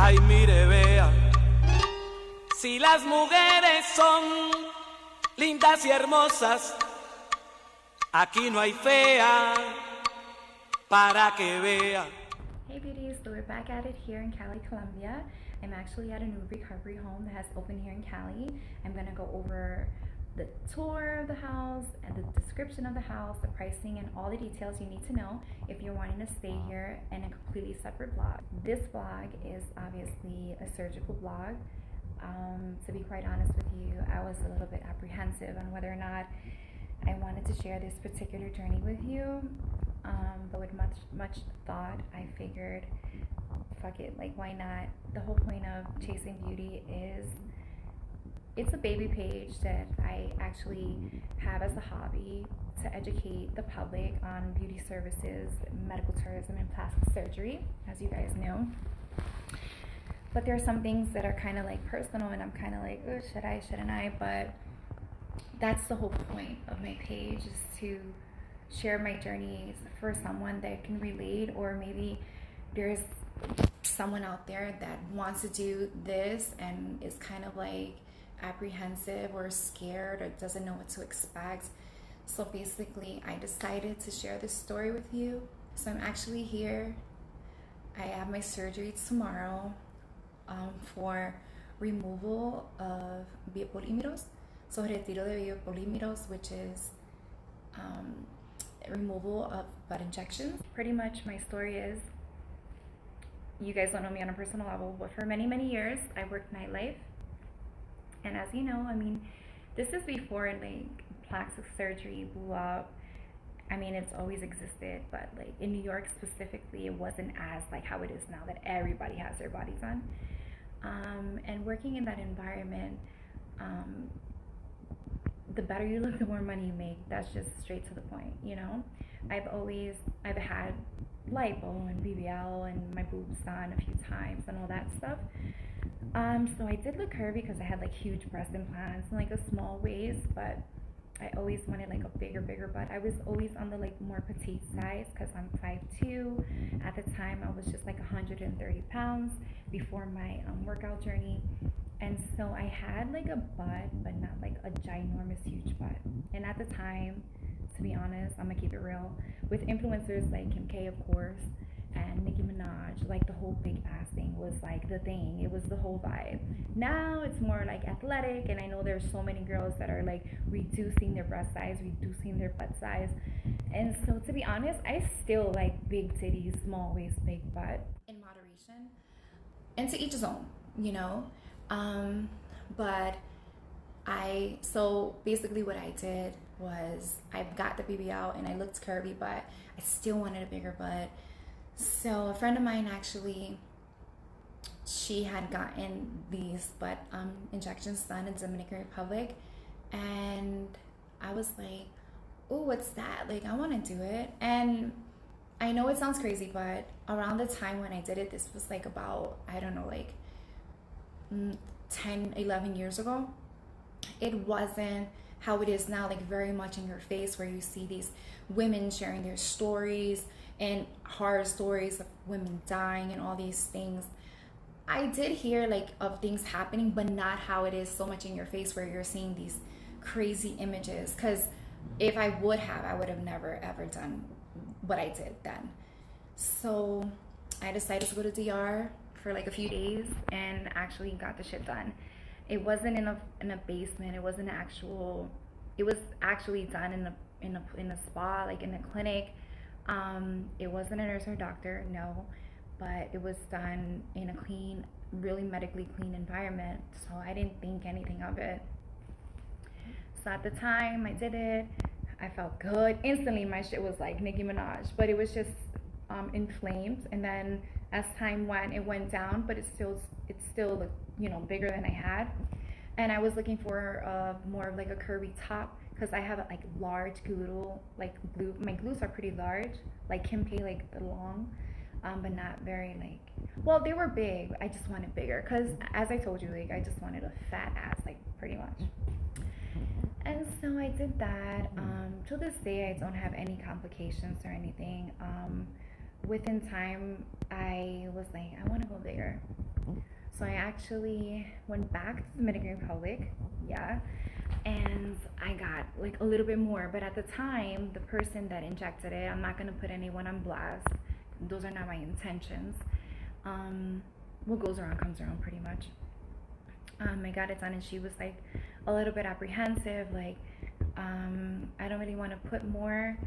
Ay, mire, vea, si las mujeres son lindas y hermosas, aquí no hay fea para que vea. Hey beauties, so we're back at it here in Cali, Colombia. I'm actually at a new recovery home that has opened here in Cali. I'm gonna go over the tour of the house and the description of the house, the pricing, and all the details you need to know if you're wanting to stay here in a completely separate vlog. This vlog is obviously a surgical vlog. To be quite honest with you, I was a little bit apprehensive on whether or not I wanted to share this particular journey with you, but with much thought, I figured, fuck it, like why not? The whole point of Chasing Beauty is it's a baby page that I actually have as a hobby to educate the public on beauty services, medical tourism, and plastic surgery, as you guys know. But there are some things that are kind of like personal, and I'm kind of like, oh, should I, shouldn't I? But that's the whole point of my page, is to share my journeys for someone that can relate, or maybe there's someone out there that wants to do this and is kind of like apprehensive or scared or doesn't know what to expect. So basically, I decided to share this story with you. So I'm actually here. I have my surgery tomorrow for removal of Biopolymers. So retiro de Biopolymers, which is removal of butt injections. Pretty much my story is, you guys don't know me on a personal level, but for many years I worked nightlife. And as you know, I mean, this is before like plastic surgery blew up. I mean, it's always existed, but like in New York specifically, it wasn't as like how it is now that everybody has their bodies done. And working in that environment, the better you look, the more money you make. That's just straight to the point, you know? I've had lipo and BBL and my boobs done a few times and all that stuff. So I did look curvy because I had like huge breast implants and like a small waist, but I always wanted like a bigger butt. I was always on the like more petite size because I'm 5'2". At the time I was just like 130 pounds before my workout journey. And so I had like a butt, but not like a ginormous huge butt. And at the time, to be honest, I'm gonna keep it real, with influencers like Kim K, of course, and Nicki Minaj, like the whole big ass thing was like the thing. It was the whole vibe. Now it's more like athletic, and I know there's so many girls that are like reducing their breast size, reducing their butt size. And so to be honest, I still like big titties, small waist, big butt, in moderation. And to each his own, you know? So basically what I did was I got the BBL and I looked curvy, but I still wanted a bigger butt. So a friend of mine actually, she had gotten these butt injections done in Dominican Republic, and I was like, oh, what's that? Like, I want to do it. And I know it sounds crazy, but around the time when I did it, this was like about, I don't know, like 10, 11 years ago. It wasn't how it is now, like very much in your face, where you see these women sharing their stories and horror stories of women dying and all these things. I did hear like of things happening, but not how it is so much in your face where you're seeing these crazy images. Because if I would have never ever done what I did then. So I decided to go to DR for like a few days and actually got the shit done. It wasn't in a basement. It wasn't actual. It was actually done in a spa, like in a clinic. It wasn't a nurse or doctor, no, but it was done in a clean, really medically clean environment. So I didn't think anything of it. So at the time I did it, I felt good. Instantly my shit was like Nicki Minaj, but it was just inflamed. And then as time went, it went down, but it still looked, you know, bigger than I had. And I was looking for more of like a curvy top, because I have like large glute, like my glutes are pretty large, like Kim K, like the long, but not very like, well, they were big. I just wanted bigger, because as I told you, like I just wanted a fat ass, like pretty much. And so I did that. To this day, I don't have any complications or anything. Within time, I was like, I want to go bigger. So I actually went back to the Dominican Republic, yeah, and I got like a little bit more. But at the time, the person that injected it, I'm not gonna put anyone on blast. Those are not my intentions. What goes around comes around, pretty much. I got it done, and she was like a little bit apprehensive, like, I don't really want to put more.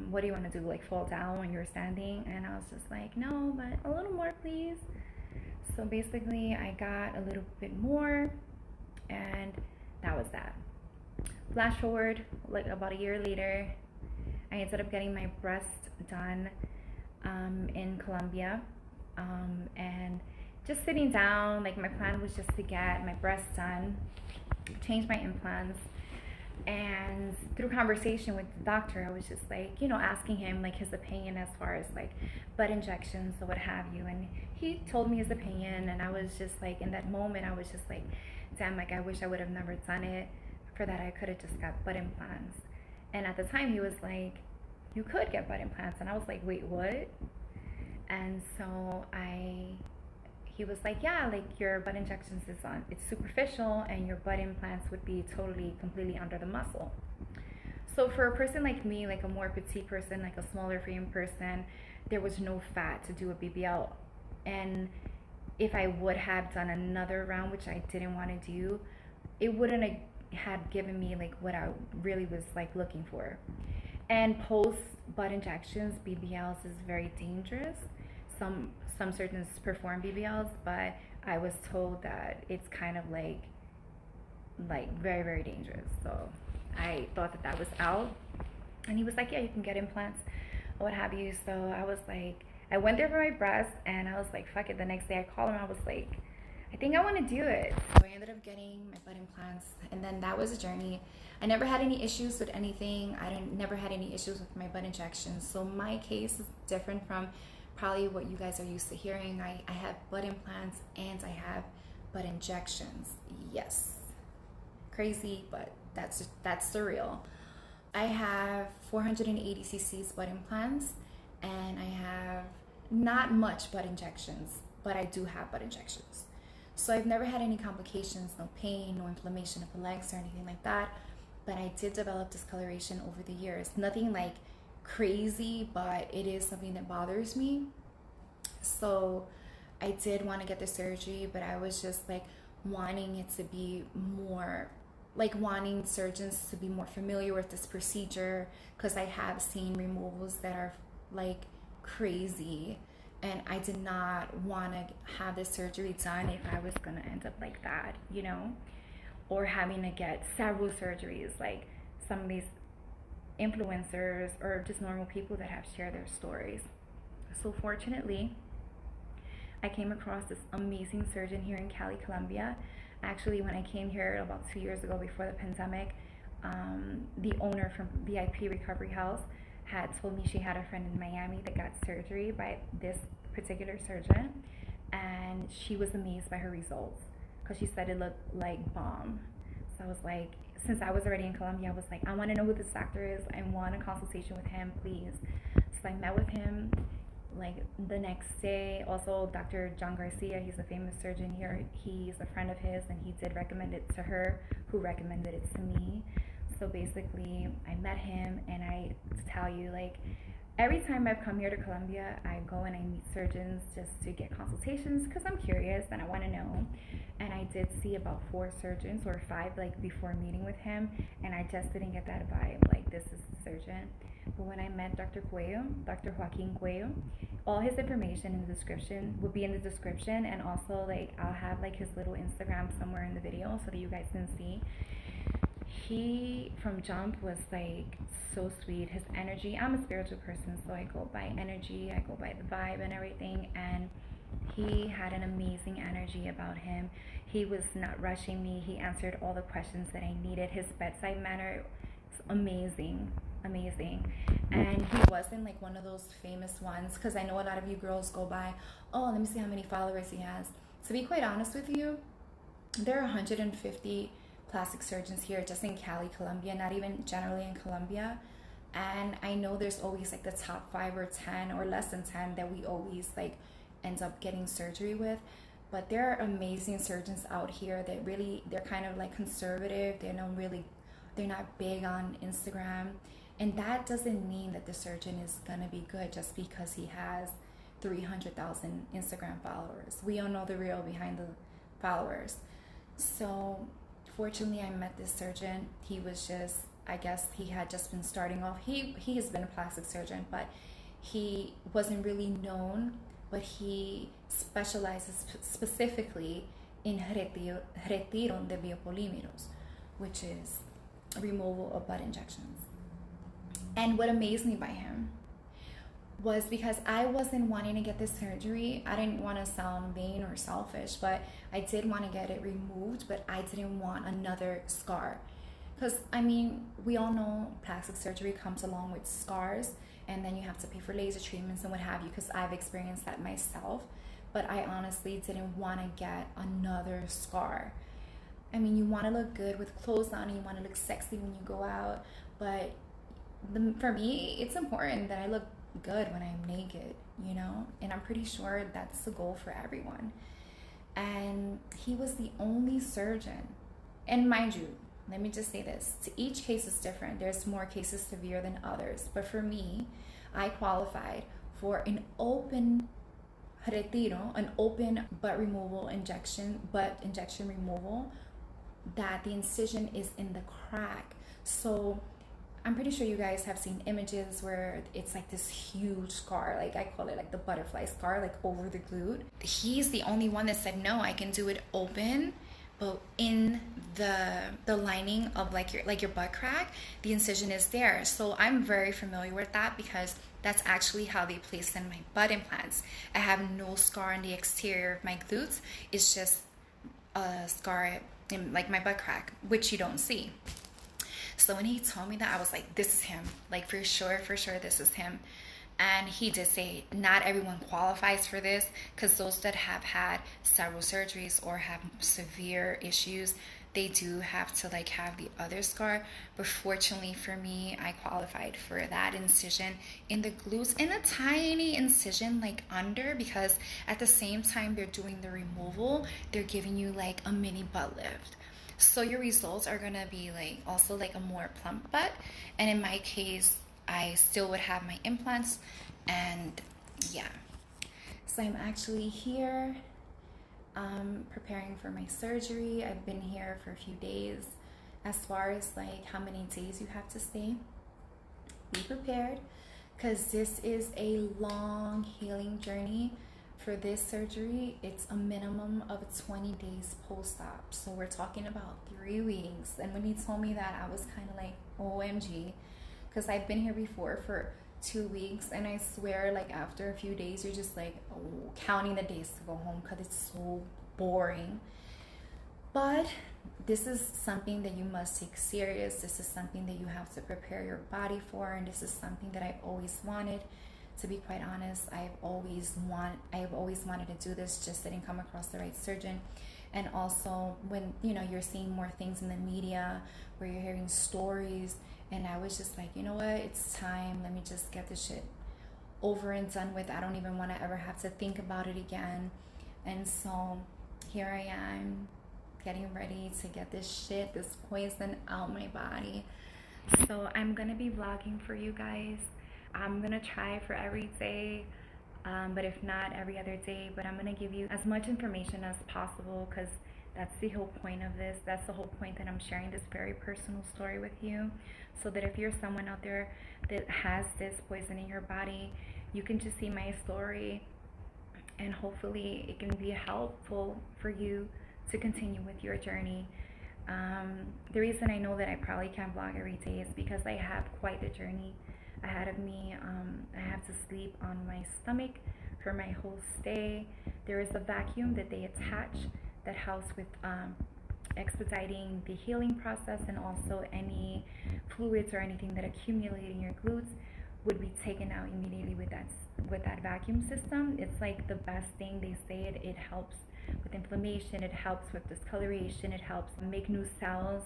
What do you want to do? Like fall down when you're standing? And I was just like, no, but a little more, please. So basically, I got a little bit more, and that was that. Flash forward, like about a year later, I ended up getting my breast done in Colombia, and just sitting down, like my plan was just to get my breast done, change my implants, and through conversation with the doctor, I was just like, asking him like his opinion as far as like butt injections or what have you, and he told me his opinion, and I was just like, in that moment, I was just like, damn, like I wish I would have never done it. For that, I could have just got butt implants. And at the time, he was like, you could get butt implants, and I was like, wait, what? And so he was like, yeah, like your butt injections it's superficial, and your butt implants would be totally, completely under the muscle. So for a person like me, like a more petite person, like a smaller frame person, there was no fat to do a BBL. And if I would have done another round, which I didn't want to do, it wouldn't have had given me like what I really was like looking for. And post butt injections, BBLs is very dangerous. Some surgeons perform BBLs, but I was told that it's kind of like very, very dangerous. So I thought that was out, and he was like, yeah, you can get implants, what have you. So I was like, I went there for my breast, and I was like, fuck it. The next day I called him, I was like, I think I want to do it. So I ended up getting my butt implants, and then that was a journey. I never had any issues with anything. Never had any issues with my butt injections. So my case is different from probably what you guys are used to hearing. I have butt implants and I have butt injections. Yes, crazy, but that's surreal. I have 480 cc's butt implants, and I have not much butt injections, but I do have butt injections. So I've never had any complications, no pain, no inflammation of the legs or anything like that. But I did develop discoloration over the years. Nothing like crazy, but it is something that bothers me. So I did want to get the surgery, but I was just like wanting it to be more, like wanting surgeons to be more familiar with this procedure, because I have seen removals that are like crazy, and I did not want to have this surgery done if I was going to end up like that, or having to get several surgeries like some of these influencers or just normal people that have shared their stories. So fortunately, I came across this amazing surgeon here in Cali, Colombia. Actually, when I came here about 2 years ago before the pandemic, the owner from VIP Recovery House had told me she had a friend in Miami that got surgery by this particular surgeon, and she was amazed by her results because she said it looked like bomb. So I was like, since I was already in Colombia, I was like, I want to know who this doctor is. I want a consultation with him, please. So I met with him like the next day. Also, Dr. John Garcia, he's a famous surgeon here. He's a friend of his, and he did recommend it to her, who recommended it to me. So basically, I met him, and I tell you, like, every time I've come here to Colombia, I go and I meet surgeons just to get consultations because I'm curious and I want to know. And I did see about 4 surgeons or 5 like before meeting with him, and I just didn't get that vibe, like this is the surgeon. But when I met Dr. Cuello, Dr. Joaquìn Cuello, all his information in the description will be in the description, and also like I'll have like his little Instagram somewhere in the video so that you guys can see. He from jump was like so sweet. His energy, I'm a spiritual person, so I go by energy, I go by the vibe and everything, and he had an amazing energy about him. He was not rushing me. He answered all the questions that I needed. His bedside manner was amazing. And he wasn't like one of those famous ones, because I know a lot of you girls go by, oh, let me see how many followers he has. To be quite honest with you, there are 150 plastic surgeons here just in Cali, Colombia, not even generally in Colombia. And I know there's always like the top 5 or 10 or less than 10 that we always like end up getting surgery with. But there are amazing surgeons out here that really, they're kind of like conservative. They're not big on Instagram. And that doesn't mean that the surgeon is gonna be good just because he has 300,000 Instagram followers. We all know the real behind the followers. So fortunately I met this surgeon. He was just, I guess he had just been starting off. He has been a plastic surgeon, but he wasn't really known, but he specializes specifically in retiro de biopolímeros, which is removal of butt injections. And what amazed me by him was because I wasn't wanting to get this surgery. I didn't want to sound vain or selfish, but I did want to get it removed, but I didn't want another scar. Because, I mean, we all know plastic surgery comes along with scars, and then you have to pay for laser treatments and what have you, because I've experienced that myself. But I honestly didn't want to get another scar. I mean, you want to look good with clothes on, and you want to look sexy when you go out, but for me, it's important that I look good when I'm naked, you know? And I'm pretty sure that's the goal for everyone. And he was the only surgeon. And mind you, let me just say this, to each case is different. There's more cases severe than others. But for me, I qualified for an open retiro, an open butt injection removal, that the incision is in the crack. So I'm pretty sure you guys have seen images where it's like this huge scar, like I call it like the butterfly scar, like over the glute. He's the only one that said, no, I can do it open, but in the lining of like your butt crack, the incision is there. So I'm very familiar with that because that's actually how they place in my butt implants. I have no scar on the exterior of my glutes. It's just a scar in like my butt crack, which you don't see. So when he told me that, I was like, this is him. Like for sure, this is him. And he did say not everyone qualifies for this, because those that have had several surgeries or have severe issues, they do have to like have the other scar. But fortunately for me, I qualified for that incision in the glutes, and a tiny incision like under, because at the same time they're doing the removal, they're giving you like a mini butt lift. So your results are gonna be like also like a more plump butt. And in my case, I still would have my implants, and yeah. So I'm actually here preparing for my surgery. I've been here for a few days. As far as like how many days you have to stay, be prepared, because this is a long healing journey. For this surgery, it's a minimum of 20 days post-op. So we're talking about 3 weeks. And when he told me that, I was kind of like, OMG, because I've been here before for 2 weeks, and I swear like after a few days you're just like counting the days to go home because it's so boring. But this is something that you must take serious. This is something that you have to prepare your body for, and this is something that I've always wanted. To be quite honest, I've always wanted to do this, just didn't come across the right surgeon. And also when you're seeing more things in the media where you're hearing stories, and I was just like, you know what, it's time, let me just get this shit over and done with. I don't even want to ever have to think about it again. And so here I am getting ready to get this poison out my body. So I'm gonna be vlogging for you guys. I'm gonna try for every day, but if not every other day. But I'm gonna give you as much information as possible, because that's the whole point of this. That's the whole point that I'm sharing this very personal story with you, so that if you're someone out there that has this poison in your body, you can just see my story, and hopefully it can be helpful for you to continue with your journey. The reason I know that I probably can't vlog every day is because I have quite the journey ahead of me. I have to sleep on my stomach for my whole stay. There is a vacuum that they attach that helps with expediting the healing process, and also any fluids or anything that accumulate in your glutes would be taken out immediately with that vacuum system. It's like the best thing. They say it helps with inflammation, it helps with discoloration, it helps make new cells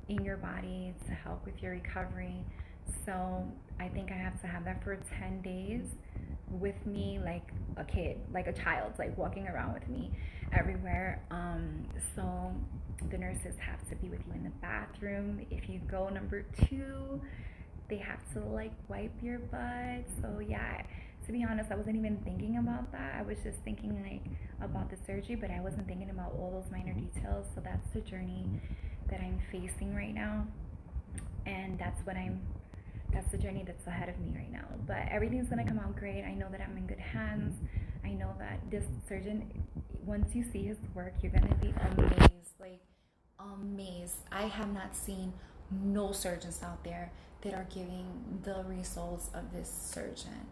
in your body to help with your recovery. So I think I have to have that for 10 days with me, like a kid, like a child, like walking around with me. everywhere. So the nurses have to be with you in the bathroom. If you go number 2, they have to like wipe your butt. So yeah, to be honest, I wasn't even thinking about that. I was just thinking like about the surgery, but I wasn't thinking about all those minor details. So that's the journey that I'm facing right now, and that's the journey that's ahead of me right now. But everything's gonna come out great. I know that I'm in good hands. I know that this surgeon, once you see his work, you're gonna be amazed, like amazed. I have not seen no surgeons out there that are giving the results of this surgeon.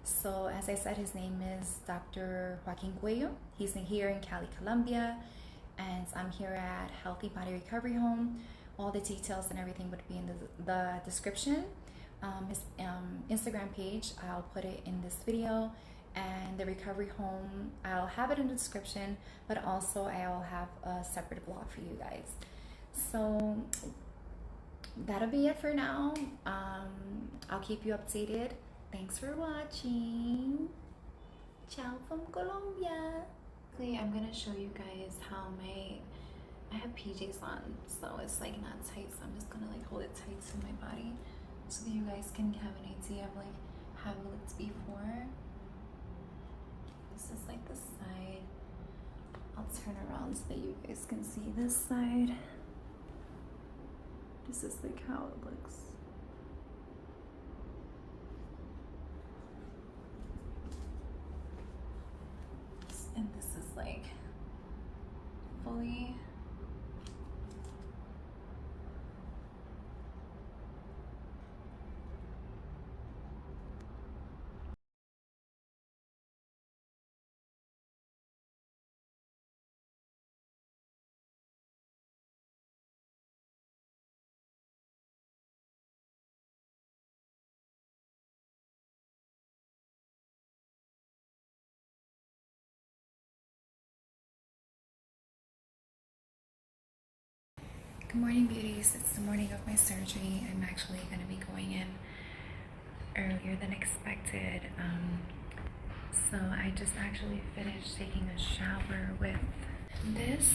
So as I said, his name is Dr. Joaquìn Cuello. He's here in Cali, Colombia, and I'm here at Healthy Body Recovery Home. All the details and everything would be in the description. His Instagram page, I'll put it in this video, and the recovery home, I'll have it in the description, but also I'll have a separate blog for you guys. So that'll be it for now. I'll keep you updated. Thanks for watching. Ciao from Colombia. I'm gonna show you guys how I have PJs on, so it's like not tight, so I'm just gonna like hold it tight to my body so that you guys can have an idea of like how it looked before. This is like the side. I'll turn around so that you guys can see this side. This is like how it looks. And this is like fully. Good morning, beauties. It's the morning of my surgery. I'm actually going to be going in earlier than expected. So I just actually finished taking a shower with this,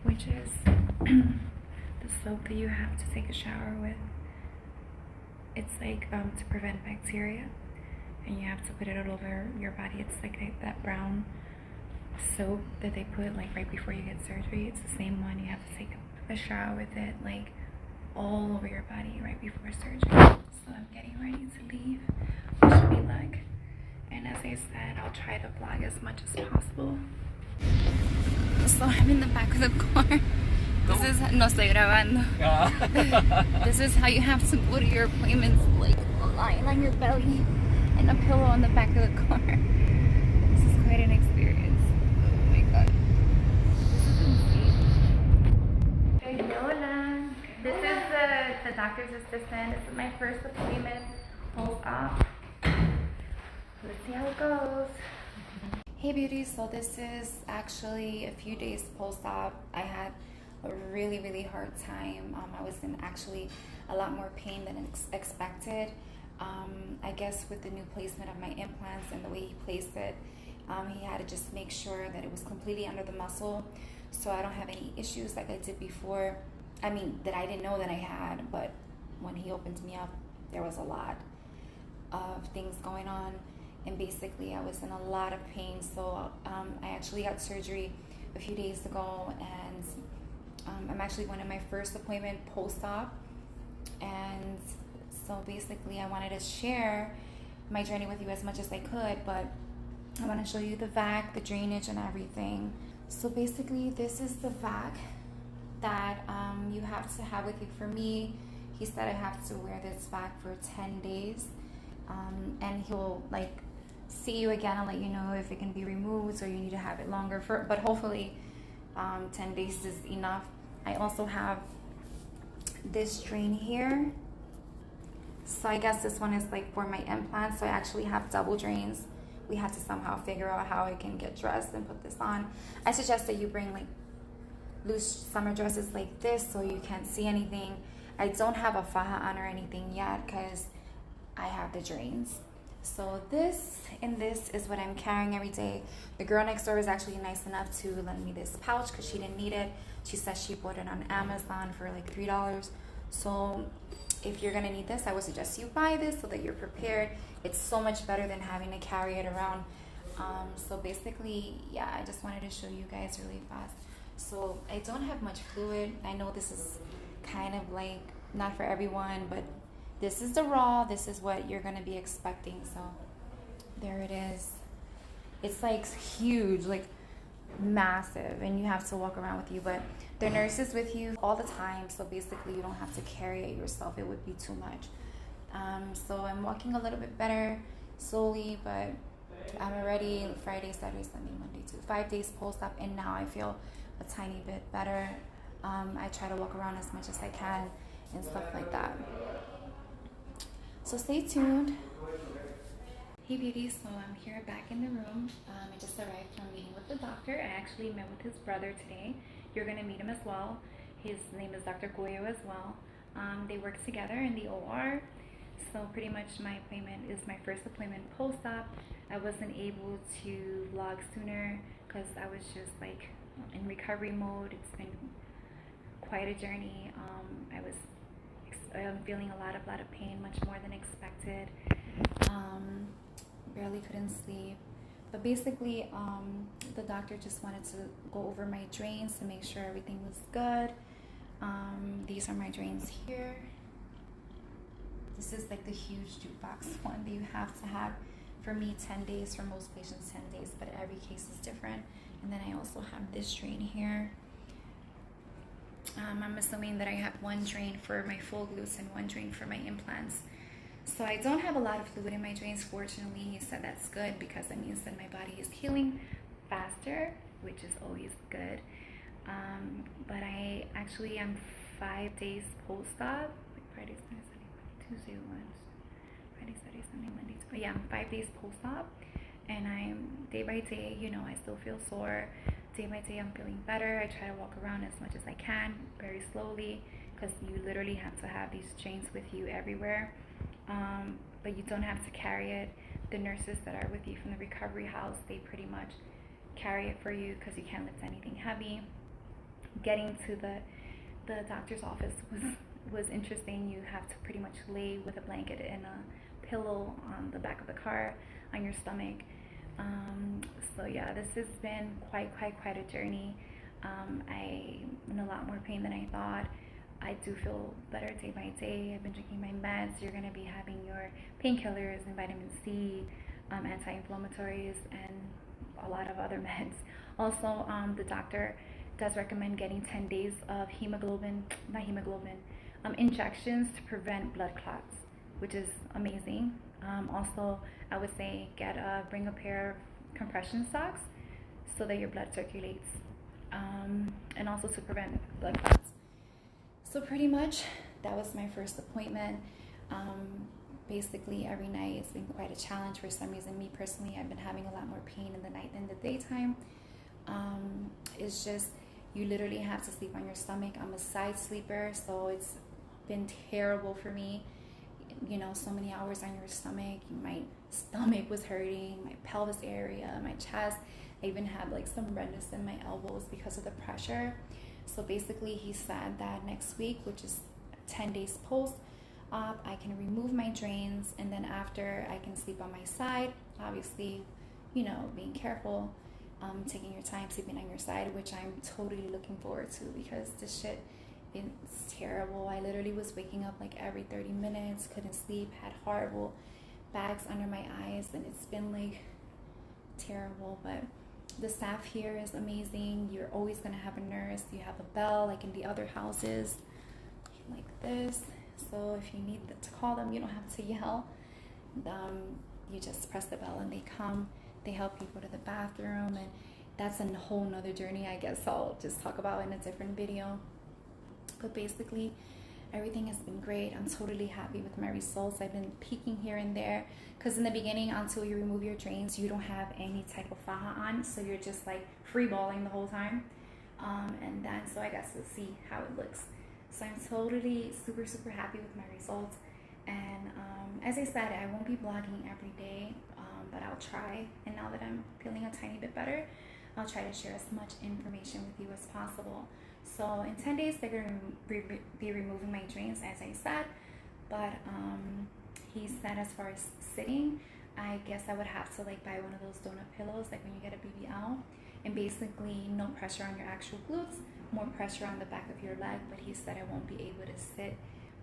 which is the soap that you have to take a shower with. It's like to prevent bacteria, and you have to put it all over your body. It's like that brown soap that they put like right before you get surgery. It's the same one. You have to take a shower with it like all over your body right before surgery. So I'm getting ready to leave. Wish me luck, and as I said, I'll try to vlog as much as possible. So I'm in the back of the car. This is no estoy grabando. This is how you have to go to your appointments, like lying on your belly and a pillow on the back of the car. This is quite an experience. Oh my god. This is insane. Hey, hola. This is the doctor's assistant. This is my first appointment post-op. Let's see how it goes. Hey beauties, so this is actually a few days post-op. I had a really hard time. I was in actually a lot more pain than expected. I guess with the new placement of my implants and the way he placed it, he had to just make sure that it was completely under the muscle, so I don't have any issues like I did before. I mean, that I didn't know that I had, but when he opened me up, there was a lot of things going on, and basically I was in a lot of pain. So I actually got surgery a few days ago, and I'm actually going to my first appointment post-op. And so basically I wanted to share my journey with you as much as I could, but I want to show you the vac, the drainage, and everything. So basically this is the vac that you have to have with you. For me, he said I have to wear this vac for 10 days, and he'll like see you again and let you know if it can be removed or you need to have it longer for, but hopefully 10 days is enough. I also have this drain here, so I guess this one is like for my implants, so I actually have double drains. We had to somehow figure out how I can get dressed and put this on. I suggest that you bring like loose summer dresses like this so you can't see anything. I don't have a faja on or anything yet because I have the drains. So this is what I'm carrying every day. The girl next door was actually nice enough to lend me this pouch because she didn't need it. She said she bought it on Amazon for like $3. So if you're gonna need this, I would suggest you buy this so that you're prepared. It's so much better than having to carry it around. So basically, yeah, I just wanted to show you guys really fast. So I don't have much fluid. I know this is kind of like not for everyone, but this is the raw. This is what you're gonna be expecting. So there it is. It's like huge, like massive, and you have to walk around with you, but the nurse is with you all the time, so basically you don't have to carry it yourself. It would be too much. So I'm walking a little bit better, slowly, but I'm already Friday, Saturday, Sunday, Monday, 5 days post-op, and now I feel a tiny bit better. I try to walk around as much as I can and stuff like that. So stay tuned. Hey beauties, so I'm here back in the room. I just arrived from meeting with the doctor. I actually met with his brother today. You're gonna meet him as well. His name is Dr. Cuello as well. They work together in the OR. So pretty much my appointment is my first appointment post-op. I wasn't able to vlog sooner because I was just like in recovery mode. It's been quite a journey. I'm feeling a lot of pain, much more than expected. Barely couldn't sleep. But basically, the doctor just wanted to go over my drains to make sure everything was good. These are my drains here. This is like the huge jukebox one that you have to have. For me, 10 days. For most patients, 10 days. But every case is different. And then I also have this drain here. I'm assuming that I have one drain for my full glutes and one drain for my implants. So I don't have a lot of fluid in my drains. Fortunately, he said that's good because that means that my body is healing faster, which is always good. But I actually am 5 days post-op. Friday, Saturday, Sunday, Tuesday, Friday, Saturday, Sunday, Monday. Yeah, I'm 5 days post-op, and I'm day by day. You know, I still feel sore. Day by day, I'm feeling better. I try to walk around as much as I can, very slowly, because you literally have to have these chains with you everywhere. But you don't have to carry it. The nurses that are with you from the recovery house, they pretty much carry it for you because you can't lift anything heavy. Getting to the doctor's office was interesting. You have to pretty much lay with a blanket and a pillow on the back of the car on your stomach. So yeah, this has been quite a journey. I'm in a lot more pain than I thought. I do feel better day by day. I've been drinking my meds. You're going to be having your painkillers and vitamin C, anti-inflammatories, and a lot of other meds. Also, the doctor does recommend getting 10 days of injections to prevent blood clots, which is amazing. Also, I would say bring a pair of compression socks so that your blood circulates, and also to prevent blood clots. So pretty much that was my first appointment. Basically every night it's been quite a challenge. For some reason, me personally, I've been having a lot more pain in the night than the daytime. It's just, you literally have to sleep on your stomach. I'm a side sleeper, so it's been terrible for me. You know, so many hours on your stomach. My stomach was hurting, my pelvis area, my chest. I even had like some redness in my elbows because of the pressure. So basically he said that next week, which is 10 days post-op, I can remove my drains, and then after I can sleep on my side. Obviously, you know, being careful, taking your time sleeping on your side, which I'm totally looking forward to because this shit is terrible. I literally was waking up like every 30 minutes, couldn't sleep, had horrible bags under my eyes, and it's been like terrible. But the staff here is amazing. You're always gonna have a nurse. You have a bell like in the other houses, like this. So if you need to call them, you don't have to yell. You just press the bell and they come. They help you go to the bathroom, and that's a whole nother journey. I guess I'll just talk about in a different video. But basically, everything has been great. I'm totally happy with my results. I've been peeking here and there because in the beginning, until you remove your drains, you don't have any type of faja on, so you're just like free balling the whole time. And then so I guess we'll see how it looks. So I'm totally super happy with my results. And as I said, I won't be blogging every day, but I'll try. And now that I'm feeling a tiny bit better, I'll try to share as much information with you as possible. So in 10 days, they're going to be removing my drains, as I said. But he said as far as sitting, I guess I would have to like buy one of those donut pillows, like when you get a BBL, and basically no pressure on your actual glutes, more pressure on the back of your leg. But he said I won't be able to sit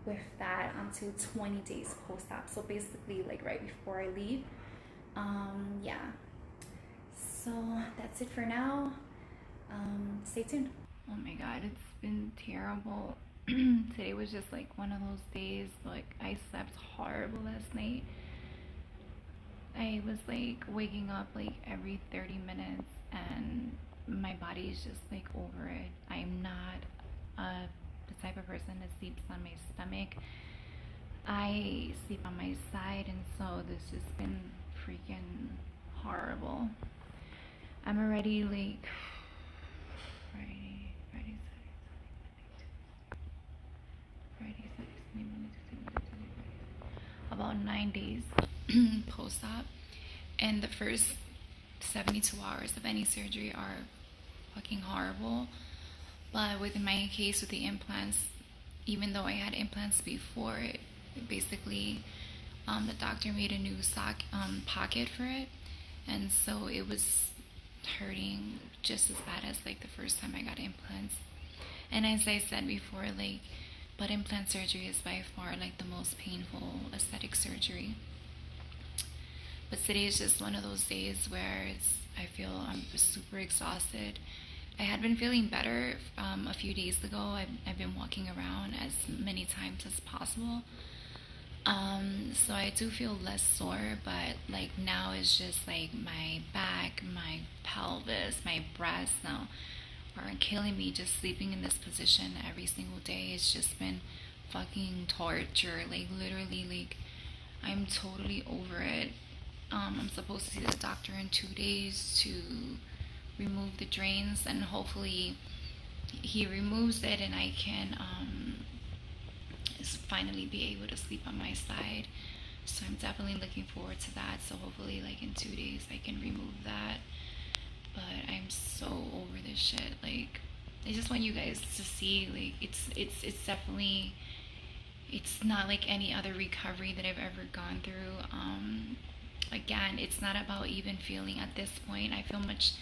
with that until 20 days post-op. So basically like right before I leave. Yeah. So that's it for now. Stay tuned. Oh my god, it's been terrible. Today was just like one of those days. Like I slept horrible last night. I was like waking up like every 30 minutes and my body is just like over it. I'm not the type of person that sleeps on my stomach. I sleep on my side, and so this has been freaking horrible. I'm already like Friday, Saturday, Sunday, Monday, Tuesday, Friday. About 9 days post-op, and the first 72 hours of any surgery are fucking horrible. But within my case with the implants, even though I had implants before, basically the doctor made a new sock pocket for it, and so it was hurting just as bad as like the first time I got implants. And as I said before, like butt implant surgery is by far like the most painful aesthetic surgery. But today is just one of those days where I feel I'm super exhausted. I had been feeling better a few days ago. I've been walking around as many times as possible. So I do feel less sore, but like now it's just like my back, my pelvis, my breasts now are killing me. Just sleeping in this position every single day, it's just been fucking torture. Like literally, like I'm totally over it. I'm supposed to see the doctor in 2 days to remove the drains, and hopefully he removes it and I can finally be able to sleep on my side. So I'm definitely looking forward to that. So hopefully like in 2 days I can remove that. But I'm so over this shit. Like I just want you guys to see, like it's definitely, it's not like any other recovery that I've ever gone through. Again, it's not about even feeling at this point. I feel much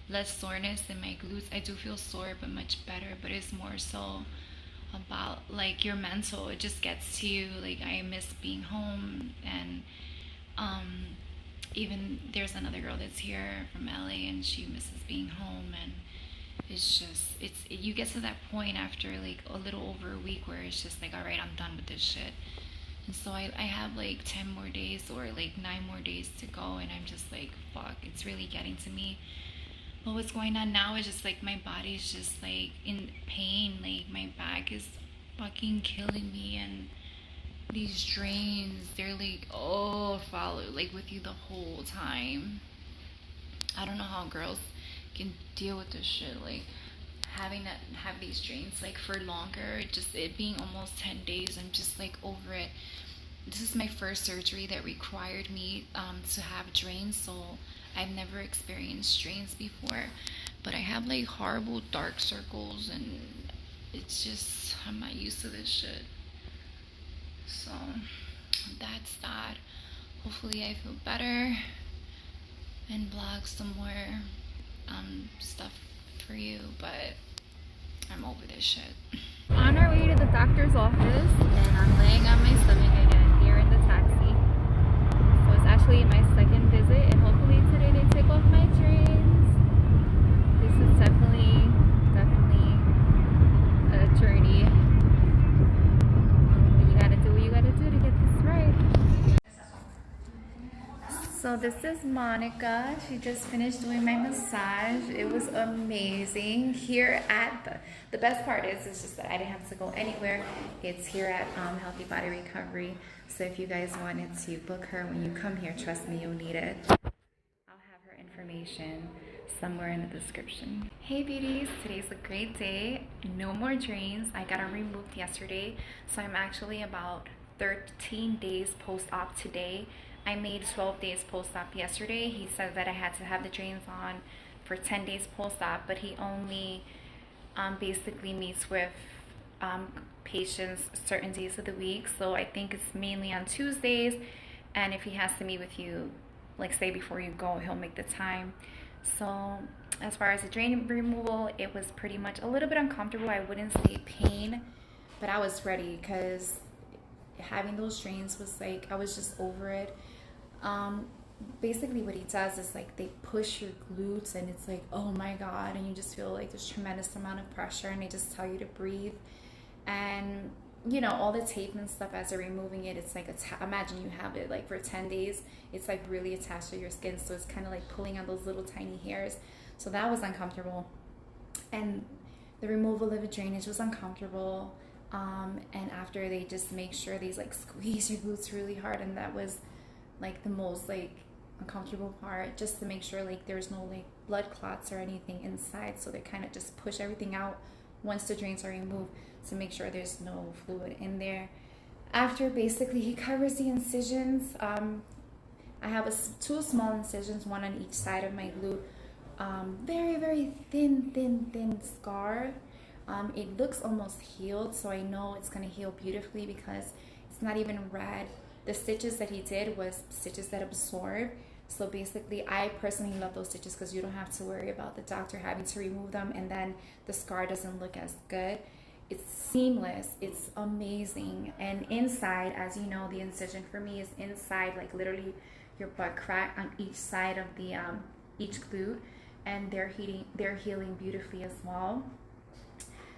less soreness in my glutes. I do feel sore, but much better. But it's more so about like your mental. It just gets to you. Like I miss being home, and even there's another girl that's here from LA, and she misses being home. And it's just you get to that point after like a little over a week where it's just like, all right, I'm done with this shit. And so I have like 10 more days or like 9 more days to go, and I'm just like, fuck, it's really getting to me. But what's going on now is just like my body's just like in pain. Like my back is fucking killing me, and these drains, they're like, oh, follow like with you the whole time. I don't know how girls can deal with this shit, like having to have these drains like for longer. Just it being almost 10 days, I'm just like over it. This is my first surgery that required me to have drains, so I've never experienced drains before. But I have like horrible dark circles, and it's just, I'm not used to this shit. So that's that. Hopefully I feel better and blog some more stuff for you, but I'm over this shit. On our way to the doctor's office, and I'm laying on my stomach again here in the taxi. So it's actually my second visit, and hopefully today they take off my drains. This is definitely a journey. But you gotta do what you gotta do to get this right. So this is Monica. She just finished doing my massage. It was amazing. Here at the best part is it's just that I didn't have to go anywhere. It's here at Healthy Body Recovery. So if you guys wanted to book her when you come here, trust me, you'll need it. I'll have her information somewhere in the description. Hey beauties, today's a great day. No more drains. I got them removed yesterday. So I'm actually about 13 days post-op today. I made 12 days post-op yesterday. He said that I had to have the drains on for 10 days post-op, but he only basically meets with patients certain days of the week. So I think it's mainly on Tuesdays, and if he has to meet with you, like say before you go, he'll make the time. So as far as the drain removal, it was pretty much a little bit uncomfortable. I wouldn't say pain, but I was ready because having those drains was like, I was just over it. Basically what he does is like they push your glutes and it's like, oh my God, and you just feel like there's tremendous amount of pressure, and they just tell you to breathe. And you know, all the tape and stuff as they're removing it, it's like imagine you have it like for 10 days, it's like really attached to your skin, so it's kind of like pulling on those little tiny hairs. So that was uncomfortable, and the removal of the drainage was uncomfortable. And after, they just make sure they like squeeze your glutes really hard, and that was like the most like uncomfortable part, just to make sure like there's no like blood clots or anything inside. So they kind of just push everything out once the drains are removed to make sure there's no fluid in there. After, basically he covers the incisions. I have two small incisions, one on each side of my glute. Very, very thin scar. It looks almost healed, so I know it's gonna heal beautifully because it's not even red. The stitches that he did was stitches that absorb. So basically, I personally love those stitches because you don't have to worry about the doctor having to remove them, and then the scar doesn't look as good. It's seamless, it's amazing. And inside, as you know, the incision for me is inside, like literally your butt crack on each side of the each glute, and they're healing beautifully as well.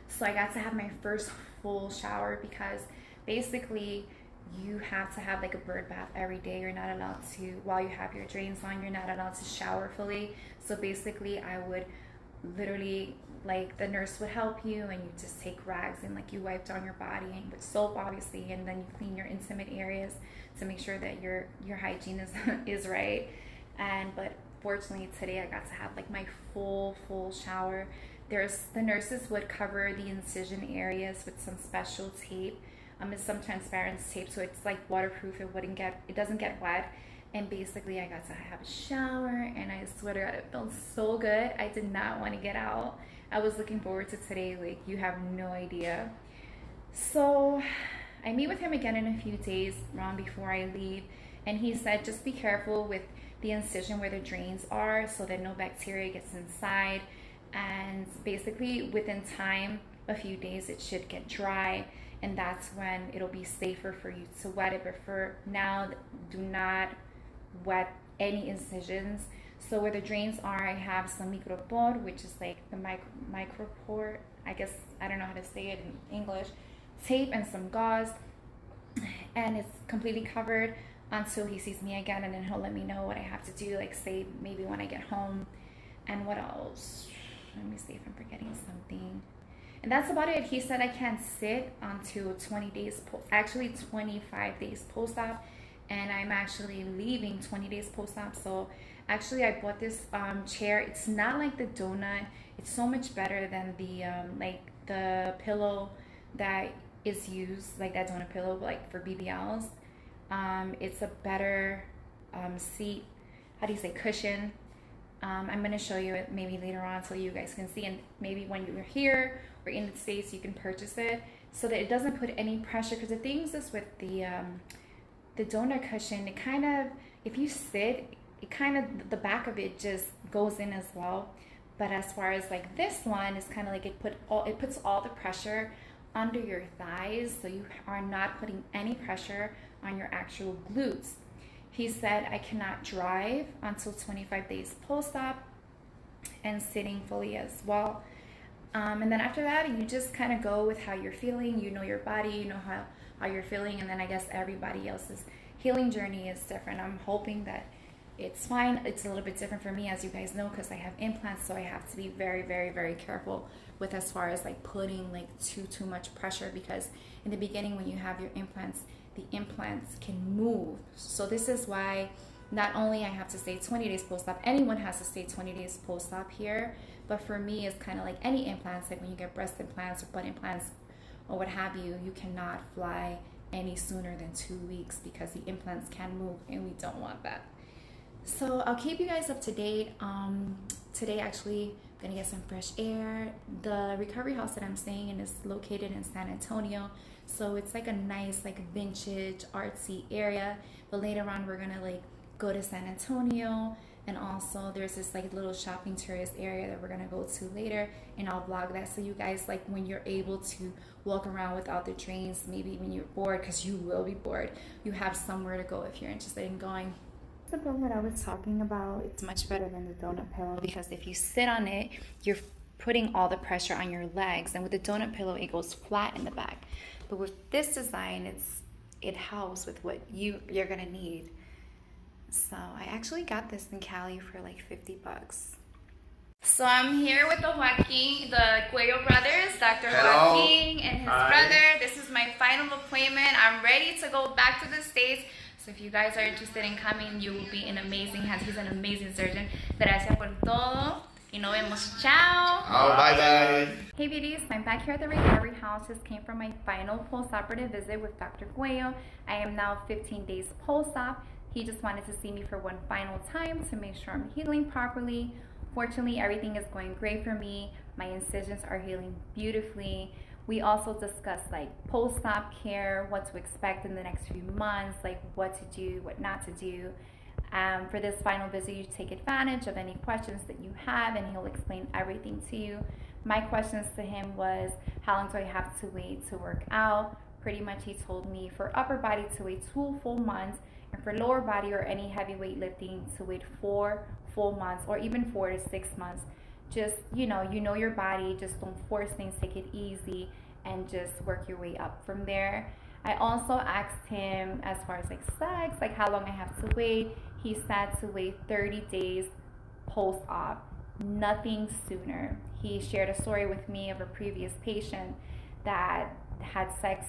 So I got to have my first full shower because basically you have to have like a bird bath every day. You're not allowed to, while you have your drains on, you're not allowed to shower fully. So basically I would literally, like the nurse would help you, and you just take rags and like you wipe down your body and with soap obviously, and then you clean your intimate areas to make sure that your hygiene is right. But fortunately today I got to have like my full shower. The nurses would cover the incision areas with some special tape. It's some transparent tape, so it's like waterproof. It doesn't get wet. And basically I got to have a shower, and I swear to God, it felt so good. I did not want to get out. I was looking forward to today, like you have no idea. So I meet with him again in a few days around before I leave, and he said just be careful with the incision where the drains are so that no bacteria gets inside. And basically within time, a few days, it should get dry, and that's when it'll be safer for you to wet it. But for now, do not wet any incisions. So where the drains are, I have some micropor, which is like the micropore, I guess, I don't know how to say it in English, tape and some gauze, and it's completely covered until he sees me again, and then he'll let me know what I have to do, like say maybe when I get home. And what else? Let me see if I'm forgetting something. And that's about it. He said I can't sit until 20 days, actually 25 days post-op, and I'm actually leaving 20 days post-op. So actually I bought this chair. It's not like the donut. It's so much better than the like the pillow that is used, like that donut pillow, like for BBLs. It's a better seat, how do you say, cushion. I'm going to show you it maybe later on so you guys can see, and maybe when you're here or in the States you can purchase it so that it doesn't put any pressure. Because the things is with the donut cushion, it kind of, if you sit, it kind of, the back of it just goes in as well. But as far as like this one, it's kind of like it puts all the pressure under your thighs, so you are not putting any pressure on your actual glutes. He said I cannot drive until 25 days post-op, and sitting fully as well. And then after that, you just kind of go with how you're feeling. You know your body, you know how you're feeling, and then I guess everybody else's healing journey is different. I'm hoping that it's fine. It's a little bit different for me, as you guys know, because I have implants, so I have to be very, very, very careful with as far as like putting like too much pressure, because in the beginning when you have your implants, the implants can move. So this is why not only I have to stay 20 days post-op, anyone has to stay 20 days post-op here, but for me it's kind of like any implants, like when you get breast implants or butt implants or what have you, you cannot fly any sooner than 2 weeks because the implants can move and we don't want that. So I'll keep you guys up to date. Today actually I'm gonna get some fresh air. The recovery house that I'm staying in is located in San Antonio, so it's like a nice like vintage artsy area. But later on we're gonna like go to San Antonio, and also there's this like little shopping tourist area that we're gonna go to later, and I'll vlog that so you guys, like, when you're able to walk around without the trains, maybe when you're bored, because you will be bored, you have somewhere to go if you're interested in going. The pillow that I was talking about, it's much better than the donut pillow because if you sit on it, you're putting all the pressure on your legs, and with the donut pillow it goes flat in the back. But with this design, it helps with what you're gonna need. So I actually got this in Cali for like $50. So I'm here with the Joaquìn, the Cuello brothers, Dr. Hello. Joaquìn and his Hi. brother. This is my final appointment. I'm ready to go back to the States. So if you guys are interested in coming, you will be in amazing hands. He's an amazing surgeon. Gracias por todo. Y nos vemos. Ciao. Oh, bye bye. Hey beauties, I'm back here at the recovery house. Just came from my final post-operative visit with Dr. Cuello. I am now 15 days post-op. He just wanted to see me for one final time to make sure I'm healing properly. Fortunately, everything is going great for me. My incisions are healing beautifully. We also discussed like post-op care, what to expect in the next few months, like what to do, what not to do. For this final visit, you take advantage of any questions that you have, and he'll explain everything to you. My questions to him was, how long do I have to wait to work out? Pretty much he told me for upper body to wait 2 full months, and for lower body or any heavy weight lifting to wait 4 full months, or even 4 to 6 months. Just, you know your body, just don't force things, take it easy, and just work your way up from there. I also asked him as far as like sex, like how long I have to wait. He said to wait 30 days post-op, nothing sooner. He shared a story with me of a previous patient that had sex,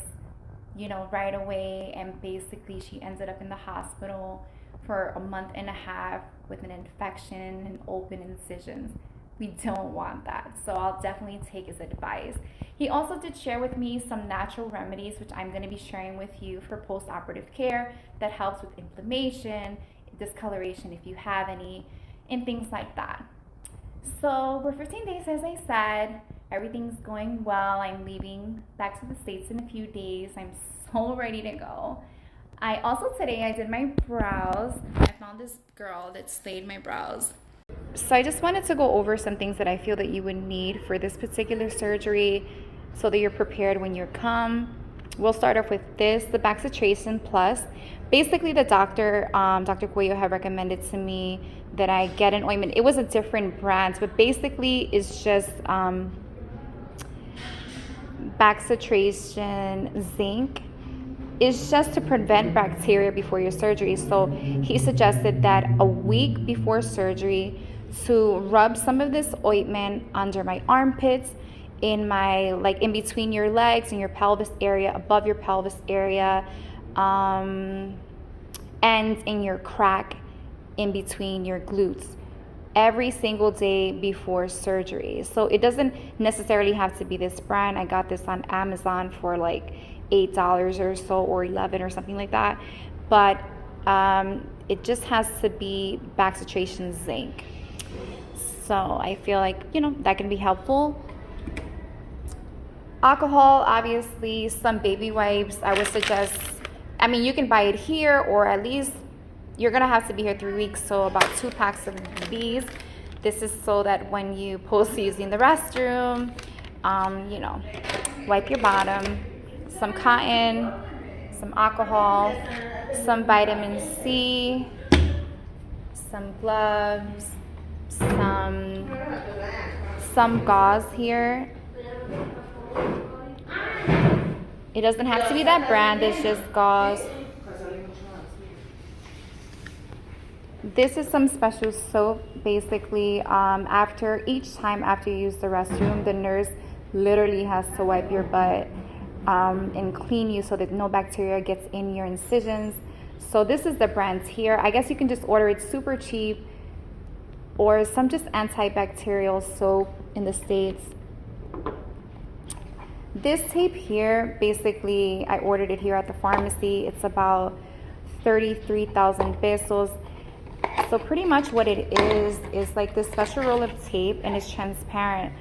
right away, and basically she ended up in the hospital for a month and a half with an infection and open incisions. We don't want that, so I'll definitely take his advice. He also did share with me some natural remedies, which I'm going to be sharing with you for post-operative care that helps with inflammation, discoloration if you have any, and things like that. So we're 15 days, as I said. Everything's going well. I'm leaving back to the States in a few days. I'm so ready to go. Today I did my brows. I found this girl that slayed my brows. So I just wanted to go over some things that I feel that you would need for this particular surgery so that you're prepared when you come. We'll start off with this, the Baxitrazin Plus. Basically, the Dr. Cuello had recommended to me that I get an ointment. It was a different brand, but basically it's just Baxitrazin Zinc. It's just to prevent bacteria before your surgery. So he suggested that a week before surgery to rub some of this ointment under my armpits, in between your legs and your pelvis area, above your pelvis area, and in your crack in between your glutes every single day before surgery. So it doesn't necessarily have to be this brand. I got this on Amazon for like $8 or so, or $11 or something like that. But it just has to be Baxitrazin Zinc. So I feel like, that can be helpful. Alcohol, obviously, some baby wipes. I would suggest, you can buy it here, or at least you're going to have to be here 3 weeks, so about 2 packs of these. This is so that when you post using the restroom, wipe your bottom, some cotton, some alcohol, some vitamin C, some gloves, some gauze here. It doesn't have to be that brand, it's just gauze. This is some special soap. Basically, each time after you use the restroom, the nurse literally has to wipe your butt and clean you so that no bacteria gets in your incisions. So this is the brand here. I guess you can just order it super cheap, or some just antibacterial soap in the States. This tape here, basically, I ordered it here at the pharmacy. It's about 33,000 pesos. So pretty much what it is like this special roll of tape, and it's transparent.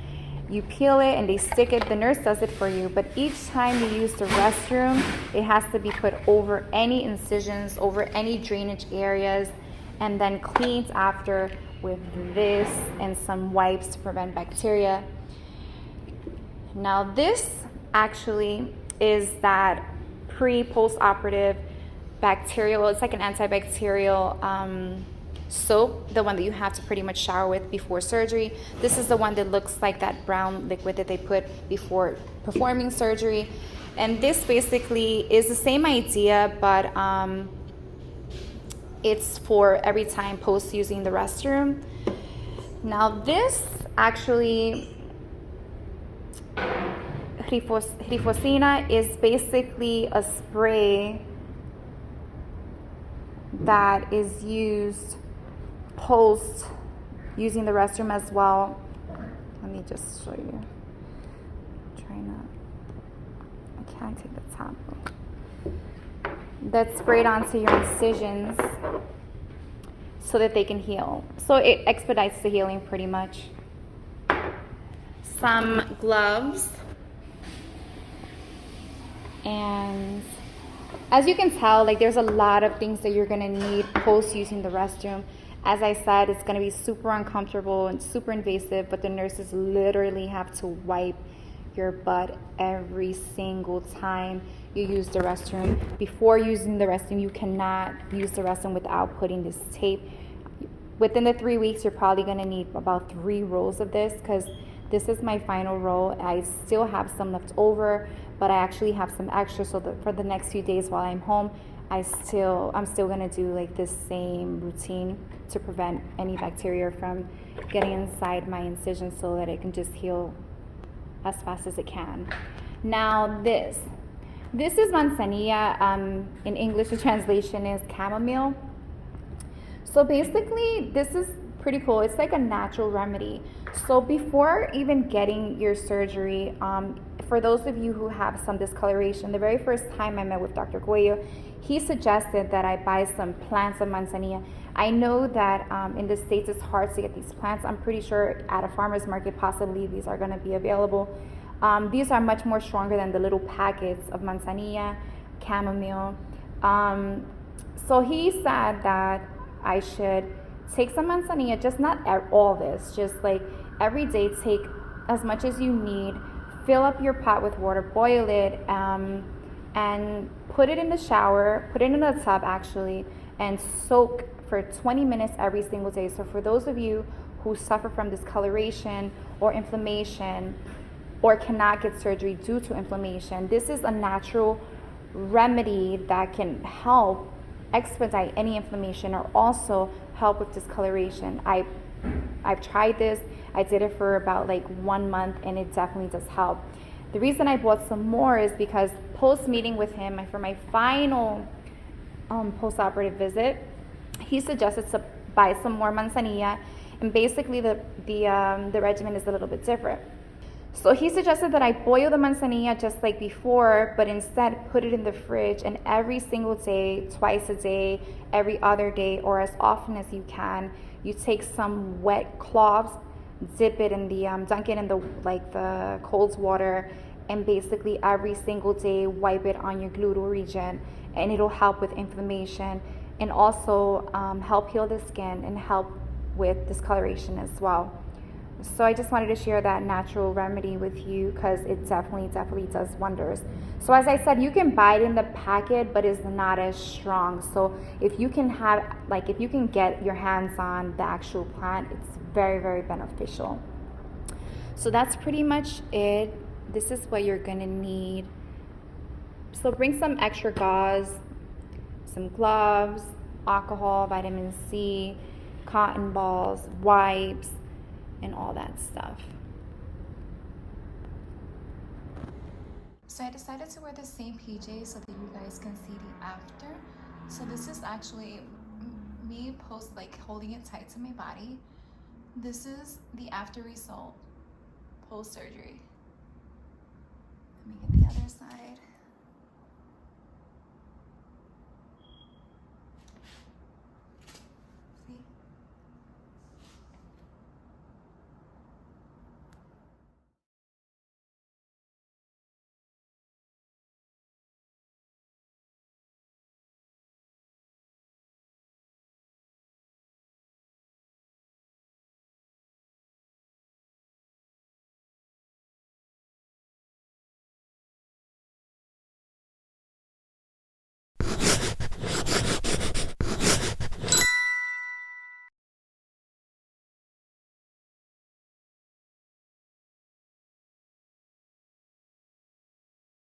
You peel it and they stick it. The nurse does it for you, but each time you use the restroom, it has to be put over any incisions, over any drainage areas, and then cleaned after with this and some wipes to prevent bacteria. Now this actually is that pre-post-operative bacterial, it's like an antibacterial soap, the one that you have to pretty much shower with before surgery. This is the one that looks like that brown liquid that they put before performing surgery. And this basically is the same idea, but it's for every time post using the restroom. Now this actually, Rifocina, is basically a spray that is used post using the restroom as well. Let me just show you. I can't take the top off. That's sprayed onto your incisions so that they can heal. So it expedites the healing pretty much. Some gloves. And as you can tell, like there's a lot of things that you're gonna need post using the restroom. As I said, it's gonna be super uncomfortable and super invasive, but the nurses literally have to wipe your butt every single time you use the restroom. Before using the restroom, you cannot use the restroom without putting this tape. Within the 3 weeks, you're probably gonna need about 3 rolls of this, because this is my final roll. I still have some left over, but I actually have some extra, so that for the next few days while I'm home, I'm still gonna do like this same routine to prevent any bacteria from getting inside my incision, so that it can just heal as fast as it can. Now this is manzanilla. In English, the translation is chamomile. So basically, this is pretty cool. It's like a natural remedy. So before even getting your surgery, for those of you who have some discoloration, the very first time I met with Dr. Cuello, he suggested that I buy some plants of manzanilla. I know that in the States it's hard to get these plants. I'm pretty sure at a farmer's market possibly these are gonna be available. These are much more stronger than the little packets of manzanilla, chamomile. So he said that I should take some manzanilla, just not all this, just like every day take as much as you need, fill up your pot with water, boil it, and put it in the shower, put it in a tub actually, and soak for 20 minutes every single day. So for those of you who suffer from discoloration or inflammation or cannot get surgery due to inflammation, this is a natural remedy that can help expedite any inflammation or also help with discoloration. I've tried this. I did it for about like 1 month, and it definitely does help. The reason I bought some more is because post meeting with him for my final post-operative visit, he suggested to buy some more manzanilla, and basically the regimen is a little bit different. So he suggested that I boil the manzanilla just like before, but instead put it in the fridge, and every single day, twice a day, every other day, or as often as you can, you take some wet cloths, dip it in the dunk it in the cold water, and basically every single day wipe it on your gluteal region, and it'll help with inflammation and also help heal the skin and help with discoloration as well. So I just wanted to share that natural remedy with you because it definitely does wonders. So as I said, you can buy it in the packet, but it's not as strong. So if you can get your hands on the actual plant, it's very, very beneficial. So that's pretty much it. This is what you're gonna need. So bring some extra gauze, some gloves, alcohol, vitamin C, cotton balls, wipes, and all that stuff. So I decided to wear the same PJ so that you guys can see the after. So this is actually me post, like holding it tight to my body. This is the after result post surgery. Let Let me get the other side.